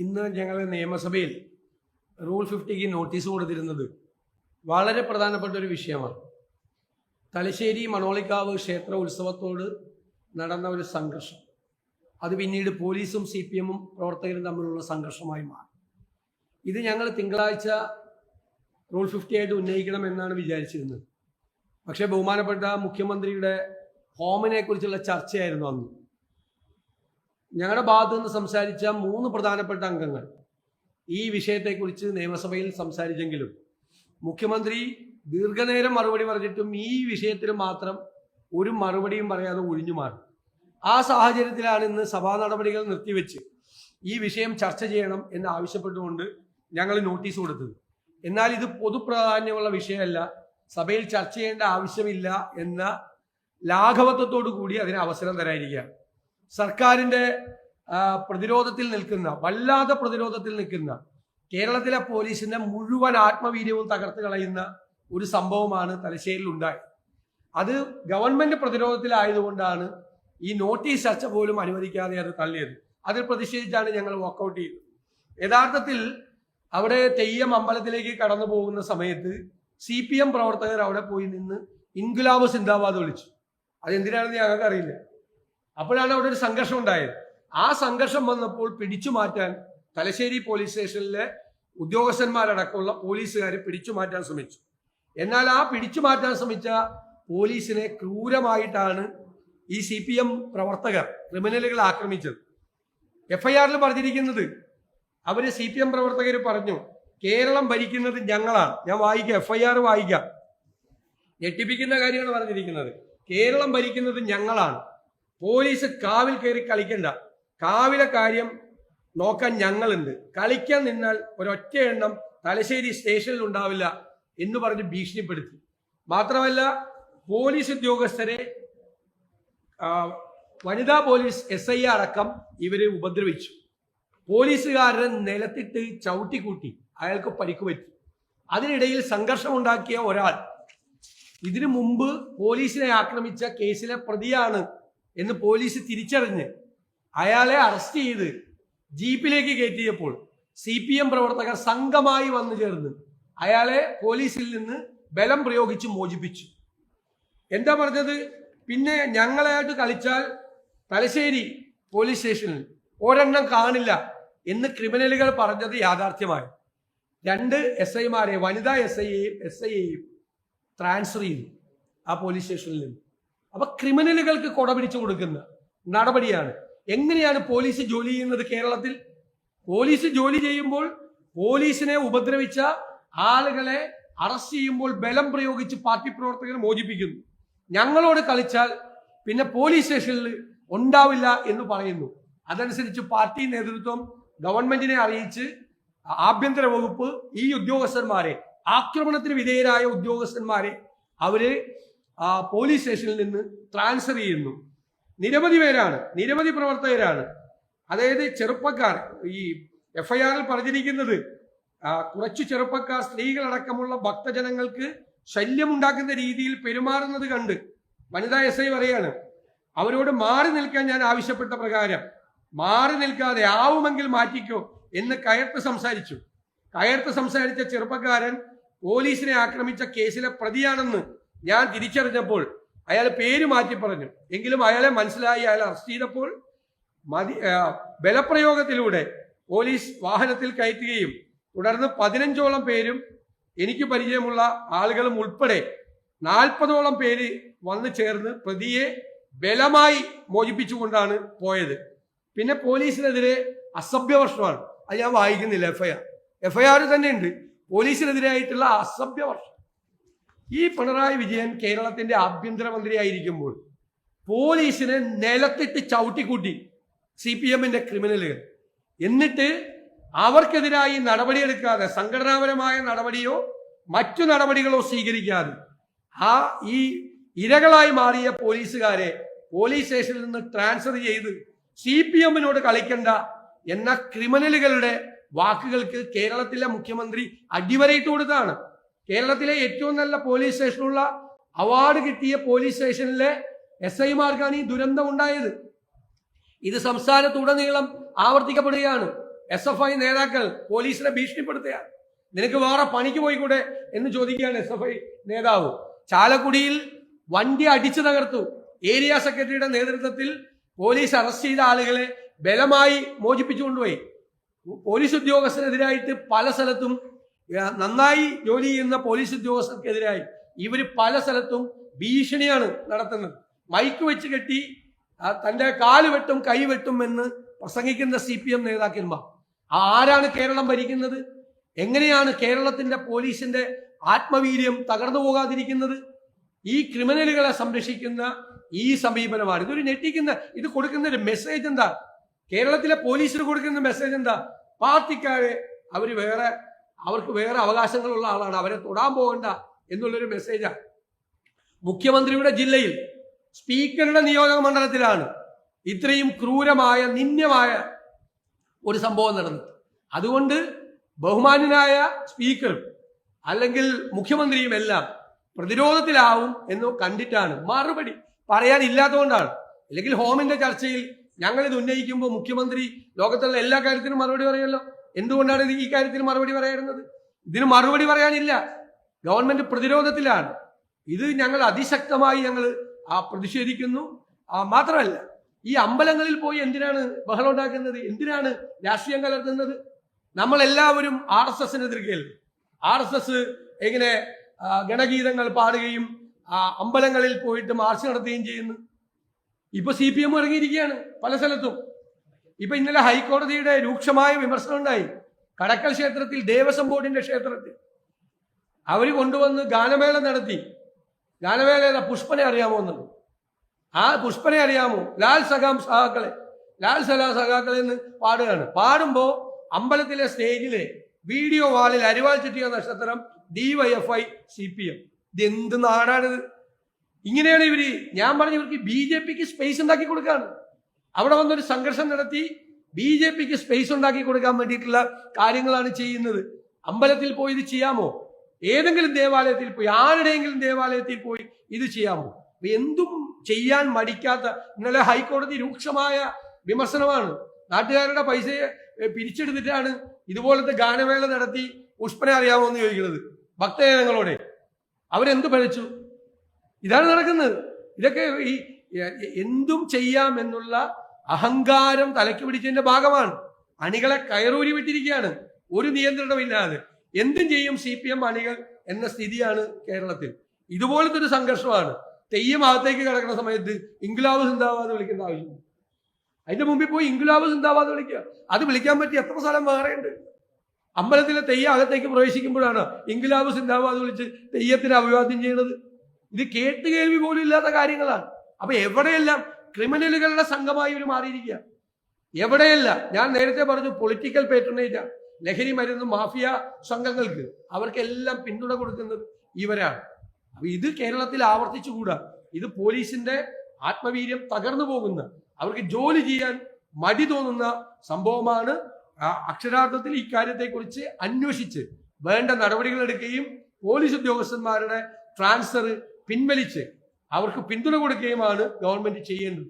ഇന്ന് ഞങ്ങൾ നിയമസഭയിൽ റൂൾ 50ക്ക് നോട്ടീസ് കൊടുത്തിരുന്നത് വളരെ പ്രധാനപ്പെട്ട ഒരു വിഷയമാണ്. തലശ്ശേരി മണോളിക്കാവ് ക്ഷേത്ര ഉത്സവത്തോട് നടന്ന ഒരു സംഘർഷം, അത് പിന്നീട് പോലീസും CPM പ്രവർത്തകരും തമ്മിലുള്ള സംഘർഷമായി മാറി. ഇത് ഞങ്ങൾ തിങ്കളാഴ്ച റൂൾ 50 ആയിട്ട് ഉന്നയിക്കണമെന്നാണ് വിചാരിച്ചിരുന്നത്. പക്ഷേ ബഹുമാനപ്പെട്ട മുഖ്യമന്ത്രിയുടെ ഹോമിനെ കുറിച്ചുള്ള ചർച്ചയായിരുന്നു അന്ന്. ഞങ്ങളുടെ ഭാഗത്തു നിന്ന് സംസാരിച്ച 3 പ്രധാനപ്പെട്ട അംഗങ്ങൾ ഈ വിഷയത്തെക്കുറിച്ച് നിയമസഭയിൽ സംസാരിച്ചെങ്കിലും മുഖ്യമന്ത്രി ദീർഘനേരം മറുപടി പറഞ്ഞിട്ടും ഈ വിഷയത്തിൽ മാത്രം ഒരു മറുപടിയും പറയാതെ ഒഴിഞ്ഞു മാറി. ആ സാഹചര്യത്തിലാണ് ഇന്ന് സഭാ നടപടികൾ നിർത്തിവെച്ച് ഈ വിഷയം ചർച്ച ചെയ്യണം എന്ന് ആവശ്യപ്പെട്ടുകൊണ്ട് ഞങ്ങൾ നോട്ടീസ് കൊടുത്തത്. എന്നാൽ ഇത് പൊതുപ്രാധാന്യമുള്ള വിഷയമല്ല, സഭയിൽ ചർച്ച ചെയ്യേണ്ട ആവശ്യമില്ല എന്ന ലാഘവത്വത്തോടു കൂടി അതിന് അവസരം തരാതിരിക്കുകയാണ്. സർക്കാരിൻ്റെ പ്രതിരോധത്തിൽ നിൽക്കുന്ന, വല്ലാതെ പ്രതിരോധത്തിൽ നിൽക്കുന്ന കേരളത്തിലെ പോലീസിന്റെ മുഴുവൻ ആത്മവീര്യവും തകർത്ത് കളയുന്ന ഒരു സംഭവമാണ് തലശ്ശേരിയിൽ ഉണ്ടായത്. അത് ഗവൺമെന്റ് പ്രതിരോധത്തിലായതുകൊണ്ടാണ് ഈ നോട്ടീസ് ചർച്ച പോലും അനുവദിക്കാതെ അത് തള്ളിയത്. അതിൽ പ്രതിഷേധിച്ചാണ് ഞങ്ങൾ വാക്കൗട്ട് ചെയ്തത്. യഥാർത്ഥത്തിൽ അവിടെ തെയ്യം അമ്പലത്തിലേക്ക് കടന്നു പോകുന്ന സമയത്ത് CPM പ്രവർത്തകർ അവിടെ പോയി നിന്ന് ഇൻകുലാബ് സിന്ദാബാദ് വിളിച്ചു. അതെന്തിനാണെന്ന് ഞങ്ങൾക്ക് അറിയില്ല. അപ്പോഴാണ് അവിടെ ഒരു സംഘർഷം ഉണ്ടായത്. ആ സംഘർഷം വന്നപ്പോൾ പിടിച്ചു മാറ്റാൻ തലശ്ശേരി പോലീസ് സ്റ്റേഷനിലെ ഉദ്യോഗസ്ഥന്മാരടക്കമുള്ള പോലീസുകാർ പിടിച്ചു മാറ്റാൻ ശ്രമിച്ചു. എന്നാൽ ആ പിടിച്ചു മാറ്റാൻ ശ്രമിച്ച പോലീസിനെ ക്രൂരമായിട്ടാണ് ഈ CPM പ്രവർത്തകർ, ക്രിമിനലുകൾ ആക്രമിച്ചത്. FIR പറഞ്ഞിരിക്കുന്നത്, അവര് CPM പ്രവർത്തകർ പറഞ്ഞു, കേരളം ഭരിക്കുന്നത് ഞങ്ങളാണ്. ഞാൻ വായിക്കാം, FIR വായിക്കാം. ഞെട്ടിപ്പിക്കുന്ന കാര്യമാണ് പറഞ്ഞിരിക്കുന്നത്. കേരളം ഭരിക്കുന്നത് ഞങ്ങളാണ്, പോലീസ് കാവിൽ കയറി കളിക്കണ്ട, കാവിലെ കാര്യം നോക്കാൻ ഞങ്ങളുണ്ട്, കളിക്കാൻ നിന്നാൽ ഒരൊറ്റ എണ്ണം തലശ്ശേരി സ്റ്റേഷനിൽ ഉണ്ടാവില്ല എന്ന് പറഞ്ഞ് ഭീഷണിപ്പെടുത്തി. മാത്രമല്ല പോലീസ് ഉദ്യോഗസ്ഥരെ, വനിതാ പോലീസ് SI അടക്കം ഇവരെ ഉപദ്രവിച്ചു. പോലീസുകാരനെ നിലത്തിട്ട് ചവിട്ടിക്കൂട്ടി, അയാൾക്ക് പരിക്ക് പറ്റി. അതിനിടയിൽ സംഘർഷമുണ്ടാക്കിയ ഒരാൾ ഇതിനു മുമ്പ് പോലീസിനെ ആക്രമിച്ച കേസിലെ പ്രതിയാണ് എന്ന് പോലീസ് തിരിച്ചറിഞ്ഞ് അയാളെ അറസ്റ്റ് ചെയ്ത് ജീപ്പിലേക്ക് കയറ്റിയപ്പോൾ CPM പ്രവർത്തകർ സംഘമായി വന്നു ചേർന്ന് അയാളെ പോലീസിൽ നിന്ന് ബലം പ്രയോഗിച്ച് മോചിപ്പിച്ചു. എന്താ പറഞ്ഞത്? പിന്നെ ഞങ്ങളായിട്ട് കളിച്ചാൽ തലശ്ശേരി പോലീസ് സ്റ്റേഷനിൽ ഒരെണ്ണം കാണില്ല എന്ന് ക്രിമിനലുകൾ പറഞ്ഞത് യാഥാർത്ഥ്യമായി. 2 SIമാരെ, വനിതാ SIയെയും ട്രാൻസ്ഫർ ചെയ്തു ആ പോലീസ് സ്റ്റേഷനിൽ നിന്ന്. അപ്പൊ ക്രിമിനലുകൾക്ക് കൊട പിടിച്ചു കൊടുക്കുന്ന നടപടിയാണ്. എങ്ങനെയാണ് പോലീസ് ജോലി ചെയ്യുന്നത് കേരളത്തിൽ? പോലീസ് ജോലി ചെയ്യുമ്പോൾ പോലീസിനെ ഉപദ്രവിച്ച ആളുകളെ അറസ്റ്റ് ചെയ്യുമ്പോൾ ബലം പ്രയോഗിച്ച് പാർട്ടി പ്രവർത്തകർ മോചിപ്പിക്കുന്നു. ഞങ്ങളോട് കളിച്ചാൽ പിന്നെ പോലീസ് സ്റ്റേഷനിൽ ഉണ്ടാവില്ല എന്ന് പറയുന്നു. അതനുസരിച്ച് പാർട്ടി നേതൃത്വം ഗവൺമെന്റിനെ അറിയിച്ച് ആഭ്യന്തര വകുപ്പ് ഈ ഉദ്യോഗസ്ഥന്മാരെ, ആക്രമണത്തിന് വിധേയരായ ഉദ്യോഗസ്ഥന്മാരെ അവര് പോലീസ് സ്റ്റേഷനിൽ നിന്ന് ട്രാൻസ്ഫർ ചെയ്യുന്നു. നിരവധി പേരാണ്, നിരവധി പ്രവർത്തകരാണ്. അതായത് ചെറുപ്പക്കാർ, ഈ FIR പറഞ്ഞിരിക്കുന്നത് കുറച്ചു ചെറുപ്പക്കാർ, സ്ത്രീകളടക്കമുള്ള ഭക്തജനങ്ങൾക്ക് ശല്യമുണ്ടാക്കുന്ന രീതിയിൽ പെരുമാറുന്നത് കണ്ട് വനിതാ SI പറയാണ്, അവരോട് മാറി നിൽക്കാൻ ഞാൻ ആവശ്യപ്പെട്ട പ്രകാരം മാറി നിൽക്കാതെ ആവുമെങ്കിൽ മാറ്റിക്കോ എന്ന് കയർത്ത് സംസാരിച്ചു. കയർത്ത് സംസാരിച്ച ചെറുപ്പക്കാരൻ പോലീസിനെ ആക്രമിച്ച കേസിലെ പ്രതിയാണെന്ന് ഞാൻ തിരിച്ചറിഞ്ഞപ്പോൾ അയാൾ പേര് മാറ്റി പറഞ്ഞു. എങ്കിലും അയാളെ മനസ്സിലായി. അയാളെ അറസ്റ്റ് ചെയ്തപ്പോൾ ബലപ്രയോഗത്തിലൂടെ പോലീസ് വാഹനത്തിൽ കയറ്റുകയും തുടർന്ന് 15ഓളം പേരും എനിക്ക് പരിചയമുള്ള ആളുകളും ഉൾപ്പെടെ 40ഓളം പേര് വന്നു ചേർന്ന് പ്രതിയെ ബലമായി മോചിപ്പിച്ചുകൊണ്ടാണ് പോയത്. പിന്നെ പോലീസിനെതിരെ അസഭ്യവർഷമാണ്. അത് ഞാൻ വായിക്കുന്നില്ല. FIR തന്നെ ഉണ്ട്, പോലീസിനെതിരായിട്ടുള്ള അസഭ്യവർഷം. ഈ പിണറായി വിജയൻ കേരളത്തിന്റെ ആഭ്യന്തരമന്ത്രിയായിരിക്കുമ്പോൾ പോലീസിനെ നിലത്തിട്ട് ചവിട്ടിക്കൂട്ടി CPMന്റെ ക്രിമിനലുകൾ. എന്നിട്ട് അവർക്കെതിരായി നടപടിയെടുക്കാതെ, സംഘടനാപരമായ നടപടിയോ മറ്റു നടപടികളോ സ്വീകരിക്കാതെ ഈ ഇരകളായി മാറിയ പോലീസുകാരെ പോലീസ് സ്റ്റേഷനിൽ നിന്ന് ട്രാൻസ്ഫർ ചെയ്ത് CPMനോട് കളിക്കണ്ട എന്ന ക്രിമിനലുകളുടെ വാക്കുകൾക്ക് കേരളത്തിലെ മുഖ്യമന്ത്രി അടിവരയിട്ട് കൊടുത്താണ്. കേരളത്തിലെ ഏറ്റവും നല്ല പോലീസ് സ്റ്റേഷനുള്ള അവാർഡ് കിട്ടിയ പോലീസ് സ്റ്റേഷനിലെ SIമാർക്കാണ് ഈ ദുരന്തം ഉണ്ടായത്. ഇത് സംസ്ഥാനത്തുടനീളം ആവർത്തിക്കപ്പെടുകയാണ്. SFI നേതാക്കൾ പോലീസിനെ ഭീഷണിപ്പെടുത്തുകയാണ്. നിനക്ക് വേറെ പണിക്ക് പോയിക്കൂടെ എന്ന് ചോദിക്കുകയാണ് SFI നേതാവ്. ചാലക്കുടിയിൽ വണ്ടി അടിച്ചു തകർത്തു. ഏരിയ സെക്രട്ടറിയുടെ നേതൃത്വത്തിൽ പോലീസ് അറസ്റ്റ് ചെയ്ത ആളുകളെ ബലമായി മോചിപ്പിച്ചു കൊണ്ടുപോയി. പോലീസ് ഉദ്യോഗസ്ഥരെതിരായിട്ട് പല സ്ഥലത്തും നന്നായി ജോലി ചെയ്യുന്ന പോലീസ് ഉദ്യോഗസ്ഥർക്കെതിരായി ഇവർ പല സ്ഥലത്തും ഭീഷണിയാണ് നടത്തുന്നത്. മൈക്ക് വെച്ച് കെട്ടി തന്റെ കാല് വെട്ടും കൈ വെട്ടും എന്ന് പ്രസംഗിക്കുന്ന CPM നേതാക്കന്മാർ. ആരാണ് കേരളം ഭരിക്കുന്നത്? എങ്ങനെയാണ് കേരളത്തിന്റെ പോലീസിന്റെ ആത്മവീര്യം തകർന്നു പോകാതിരിക്കുന്നത്? ഈ ക്രിമിനലുകളെ സംരക്ഷിക്കുന്ന ഈ സമീപനമാണ്. ഇതൊരു ഞെട്ടിക്കുന്ന, ഇത് കൊടുക്കുന്ന ഒരു മെസ്സേജ് എന്താ? കേരളത്തിലെ പോലീസിന് കൊടുക്കുന്ന മെസ്സേജ് എന്താ? പാർട്ടിക്കാരെ അവർക്ക് വേറെ അവകാശങ്ങളുള്ള ആളാണ്, അവരെ തൊടാൻ പോകണ്ട എന്നുള്ളൊരു മെസ്സേജാണ്. മുഖ്യമന്ത്രിയുടെ ജില്ലയിൽ സ്പീക്കറുടെ നിയോജക മണ്ഡലത്തിലാണ് ഇത്രയും ക്രൂരമായ നിന്ദ്യമായ ഒരു സംഭവം നടന്നത്. അതുകൊണ്ട് ബഹുമാന്യനായ സ്പീക്കറും അല്ലെങ്കിൽ മുഖ്യമന്ത്രിയും എല്ലാം പ്രതിരോധത്തിലാവും എന്ന് കണ്ടിട്ടാണ്. മറുപടി പറയാനില്ലാത്തതുകൊണ്ടാണ്. അല്ലെങ്കിൽ ഹോമിന്റെ ചർച്ചയിൽ ഞങ്ങൾ ഇത് ഉന്നയിക്കുമ്പോൾ മുഖ്യമന്ത്രി ലോകത്തുള്ള എല്ലാ കാര്യത്തിനും മറുപടി പറയുമല്ലോ. എന്തുകൊണ്ടാണ് ഇത് ഈ കാര്യത്തിൽ മറുപടി പറയുന്നത്? ഇതിന് മറുപടി പറയാനില്ല. ഗവൺമെന്റ് പ്രതിരോധത്തിലാണ്. ഇത് ഞങ്ങൾ അതിശക്തമായി പ്രതിഷേധിക്കുന്നു. മാത്രമല്ല, ഈ അമ്പലങ്ങളിൽ പോയി എന്തിനാണ് ബഹളം ഉണ്ടാക്കുന്നത്? എന്തിനാണ് രാഷ്ട്രീയം കലർത്തുന്നത്? നമ്മളെല്ലാവരും RSSന് എതിർക്കുകയല്ലേ? RSS എങ്ങനെ ഗണഗീതങ്ങൾ പാടുകയും അമ്പലങ്ങളിൽ പോയിട്ട് മാർച്ച് നടത്തുകയും ചെയ്യുന്നു. ഇപ്പൊ CPM ഇറങ്ങിയിരിക്കുകയാണ് പല സ്ഥലത്തും. ഇപ്പൊ ഇന്നലെ ഹൈക്കോടതിയുടെ രൂക്ഷമായ വിമർശനം ഉണ്ടായി. കടക്കൽ ക്ഷേത്രത്തിൽ, ദേവസ്വം ബോർഡിന്റെ ക്ഷേത്രത്തിൽ അവര് കൊണ്ടുവന്ന് ഗാനമേള നടത്തി. ഗാനമേള പുഷ്പനെ അറിയാമോ എന്നുള്ളത്? ആ പുഷ്പനെ അറിയാമോ? ലാൽ സലാം സഹാക്കളെ എന്ന് പാടുകയാണ്. പാടുമ്പോ അമ്പലത്തിലെ സ്റ്റേജിലെ വീഡിയോ വാളിൽ അരിവാൾ ചുറ്റിയ നക്ഷത്രം DYFI CPM. ഇതെന്ത് നാടാണിത്? ഇങ്ങനെയാണ് ഇവര്. ഞാൻ പറഞ്ഞു, ഇവർക്ക് BJPക്ക് സ്പേസ് ഉണ്ടാക്കി കൊടുക്കാണ്. അവിടെ വന്നൊരു സംഘർഷം നടത്തി BJPക്ക് സ്പേസ് ഉണ്ടാക്കി കൊടുക്കാൻ വേണ്ടിയിട്ടുള്ള കാര്യങ്ങളാണ് ചെയ്യുന്നത്. അമ്പലത്തിൽ പോയി ഇത് ചെയ്യാമോ? ഏതെങ്കിലും ദേവാലയത്തിൽ പോയി, ആരുടെയെങ്കിലും ദേവാലയത്തിൽ പോയി ഇത് ചെയ്യാമോ? എന്തും ചെയ്യാൻ മടിക്കാത്ത, ഇന്നലെ ഹൈക്കോടതി രൂക്ഷമായ വിമർശനമാണ്. നാട്ടുകാരുടെ പൈസയെ പിരിച്ചെടുത്തിട്ടാണ് ഇതുപോലത്തെ ഗാനമേള നടത്തി പുഷ്പനെ അറിയാമോ എന്ന് ചോദിക്കുന്നത് ഭക്തജനങ്ങളോടെ. അവരെന്ത് പഴിച്ചു? ഇതാണ് നടക്കുന്നത്. ഇതൊക്കെ ഈ എന്തും ചെയ്യാം എന്നുള്ള അഹങ്കാരം തലയ്ക്ക് പിടിച്ചതിന്റെ ഭാഗമാണ്. അണികളെ കയറൂരി വിട്ടിരിക്കുകയാണ്, ഒരു നിയന്ത്രണമില്ലാതെ. എന്തും ചെയ്യും CPM അണികൾ എന്ന സ്ഥിതിയാണ് കേരളത്തിൽ. ഇതുപോലത്തെ ഒരു സംഘർഷമാണ്. തെയ്യം അകത്തേക്ക് കിടക്കുന്ന സമയത്ത് ഇൻക്ലാബ് സിന്ദാബാദ് വിളിക്കേണ്ട ആവശ്യം. അതിന്റെ മുമ്പിൽ പോയി ഇൻക്ലാബ് സിന്ദാബാദ് വിളിക്കുക. അത് വിളിക്കാൻ പറ്റി എത്ര സ്ഥലം വേറെയുണ്ട്? അമ്പലത്തിലെ തെയ്യം അകത്തേക്ക് പ്രവേശിക്കുമ്പോഴാണ് ഇൻക്ലാബ് സിന്ദാബാദ് വിളിച്ച് തെയ്യത്തിന് അഭിവാദ്യം ചെയ്യുന്നത്. ഇത് കേട്ടുകേൾവി പോലും ഇല്ലാത്ത കാര്യങ്ങളാണ്. അപ്പൊ എവിടെയെല്ലാം ക്രിമിനലുകളുടെ സംഘമായി ഇവർ മാറിയിരിക്കുക. എവിടെയല്ല, ഞാൻ നേരത്തെ പറഞ്ഞു, പൊളിറ്റിക്കൽ പേട്രണേജ്, ലഹരി മരുന്ന് മാഫിയ സംഘങ്ങൾക്ക് അവർക്കെല്ലാം പിന്തുണ കൊടുക്കുന്നത് ഇവരാണ്. അപ്പൊ ഇത് കേരളത്തിൽ ആവർത്തിച്ചുകൂടാ. ഇത് പോലീസിന്റെ ആത്മവീര്യം തകർന്നു പോകുന്ന, അവർക്ക് ജോലി ചെയ്യാൻ മടി തോന്നുന്ന സംഭവമാണ്. അക്ഷരാർത്ഥത്തിൽ ഇക്കാര്യത്തെക്കുറിച്ച് അന്വേഷിച്ച് വേണ്ട നടപടികൾ എടുക്കുകയും പോലീസ് ഉദ്യോഗസ്ഥന്മാരുടെ ട്രാൻസ്ഫർ പിൻവലിച്ച് അവർക്ക് പിന്തുണ കൊടുക്കുകയുമാണ് ഗവൺമെന്റ് ചെയ്യേണ്ടത്.